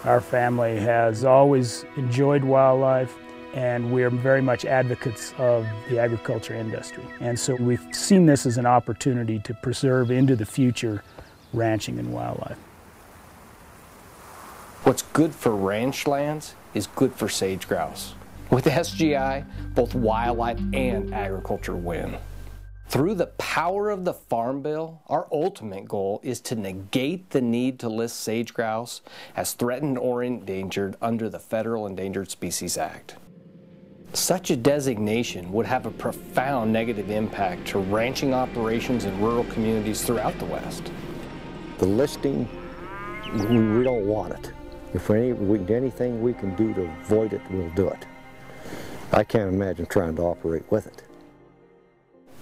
Our family has always enjoyed wildlife, and we're very much advocates of the agriculture industry. And so we've seen this as an opportunity to preserve into the future ranching and wildlife. What's good for ranch lands is good for sage-grouse. With SGI, both wildlife and agriculture win. Through the power of the Farm Bill, our ultimate goal is to negate the need to list sage-grouse as threatened or endangered under the Federal Endangered Species Act. Such a designation would have a profound negative impact to ranching operations in rural communities throughout the West. The listing, we don't want it. If anything we can do to avoid it, we'll do it. I can't imagine trying to operate with it.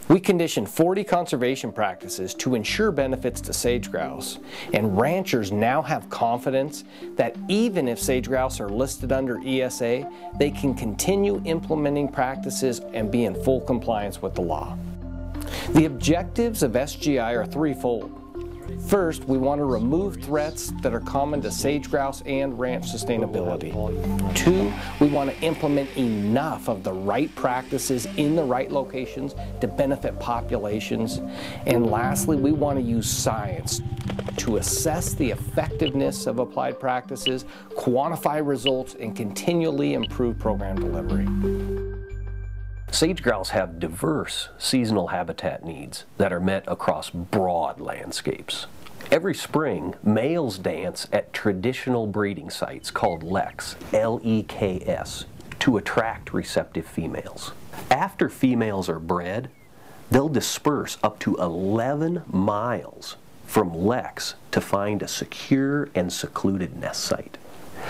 We conditioned 40 conservation practices to ensure benefits to sage-grouse, and ranchers now have confidence that even if sage-grouse are listed under ESA, they can continue implementing practices and be in full compliance with the law. The objectives of SGI are threefold. First, we want to remove threats that are common to sage-grouse and ranch sustainability. Two, we want to implement enough of the right practices in the right locations to benefit populations. And lastly, we want to use science to assess the effectiveness of applied practices, quantify results, and continually improve program delivery. Sage-grouse have diverse seasonal habitat needs that are met across broad landscapes. Every spring, males dance at traditional breeding sites called leks, L-E-K-S, to attract receptive females. After females are bred, they'll disperse up to 11 miles from leks to find a secure and secluded nest site.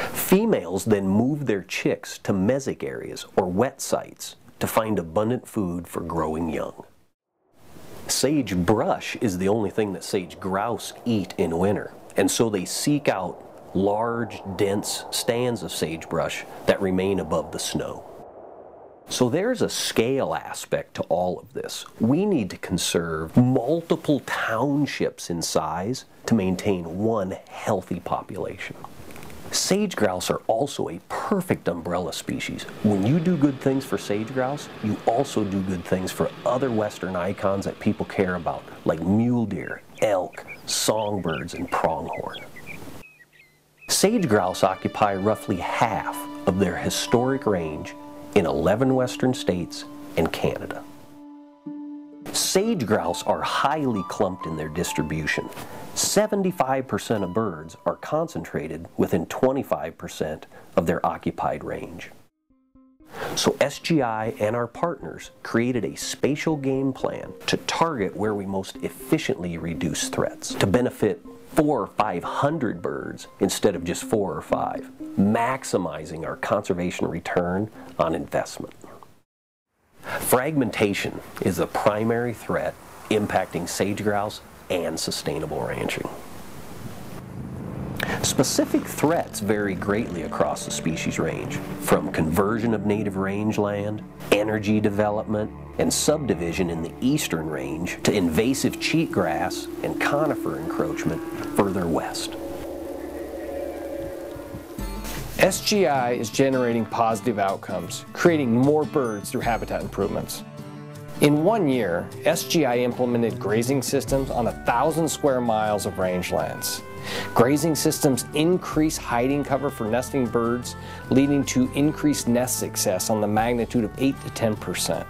Females then move their chicks to mesic areas or wet sites to find abundant food for growing young. Sagebrush is the only thing that sage-grouse eat in winter, and so they seek out large, dense stands of sagebrush that remain above the snow. So there's a scale aspect to all of this. We need to conserve multiple townships in size to maintain one healthy population. Sage-grouse are also a perfect umbrella species. When you do good things for sage-grouse, you also do good things for other western icons that people care about, like mule deer, elk, songbirds, and pronghorn. Sage-grouse occupy roughly half of their historic range in 11 western states and Canada. Sage-grouse are highly clumped in their distribution. 75% of birds are concentrated within 25% of their occupied range. So SGI and our partners created a spatial game plan to target where we most efficiently reduce threats, to benefit 400 or 500 birds instead of just 4 or 5, maximizing our conservation return on investment. Fragmentation is the primary threat impacting sage-grouse and sustainable ranching. Specific threats vary greatly across the species range, from conversion of native rangeland, energy development, and subdivision in the eastern range to invasive cheatgrass and conifer encroachment further west. SGI is generating positive outcomes, creating more birds through habitat improvements. In 1 year, SGI implemented grazing systems on 1,000 square miles of rangelands. Grazing systems increase hiding cover for nesting birds, leading to increased nest success on the magnitude of 8 to 10%.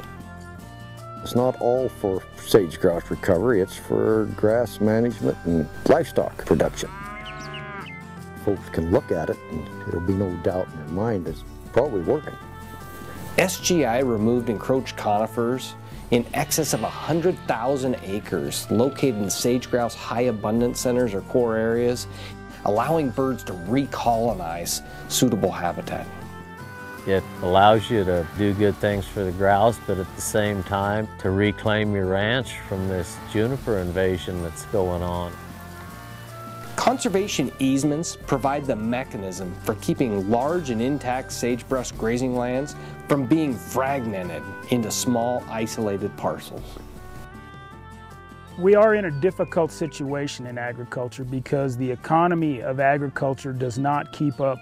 It's not all for sage-grouse recovery, it's for grass management and livestock production. Folks can look at it and there'll be no doubt in their mind it's probably working. SGI removed encroached conifers in excess of 100,000 acres located in sage-grouse high abundance centers or core areas, allowing birds to recolonize suitable habitat. It allows you to do good things for the grouse, but at the same time to reclaim your ranch from this juniper invasion that's going on. Conservation easements provide the mechanism for keeping large and intact sagebrush grazing lands from being fragmented into small, isolated parcels. We are in a difficult situation in agriculture because the economy of agriculture does not keep up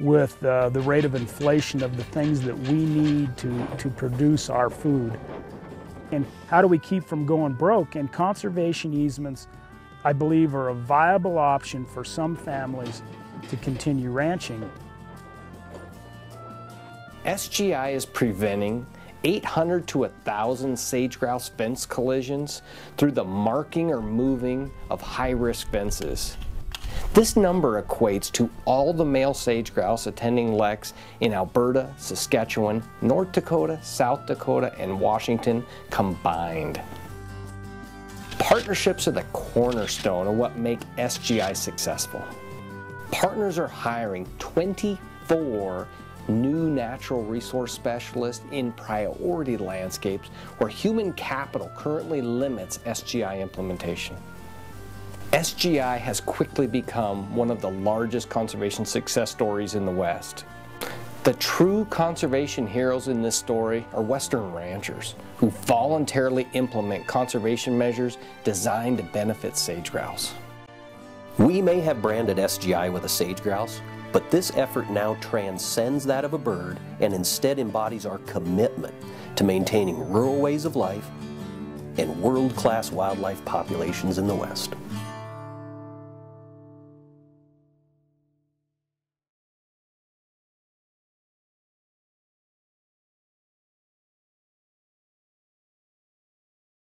with the rate of inflation of the things that we need to produce our food. And how do we keep from going broke? And conservation easements, I believe, are a viable option for some families to continue ranching. SGI is preventing 800 to 1,000 sage-grouse fence collisions through the marking or moving of high-risk fences. This number equates to all the male sage-grouse attending leks in Alberta, Saskatchewan, North Dakota, South Dakota, and Washington combined. Partnerships are the cornerstone of what make SGI successful. Partners are hiring 24 new natural resource specialists in priority landscapes where human capital currently limits SGI implementation. SGI has quickly become one of the largest conservation success stories in the West. The true conservation heroes in this story are Western ranchers who voluntarily implement conservation measures designed to benefit sage-grouse. We may have branded SGI with a sage-grouse, but this effort now transcends that of a bird and instead embodies our commitment to maintaining rural ways of life and world-class wildlife populations in the West.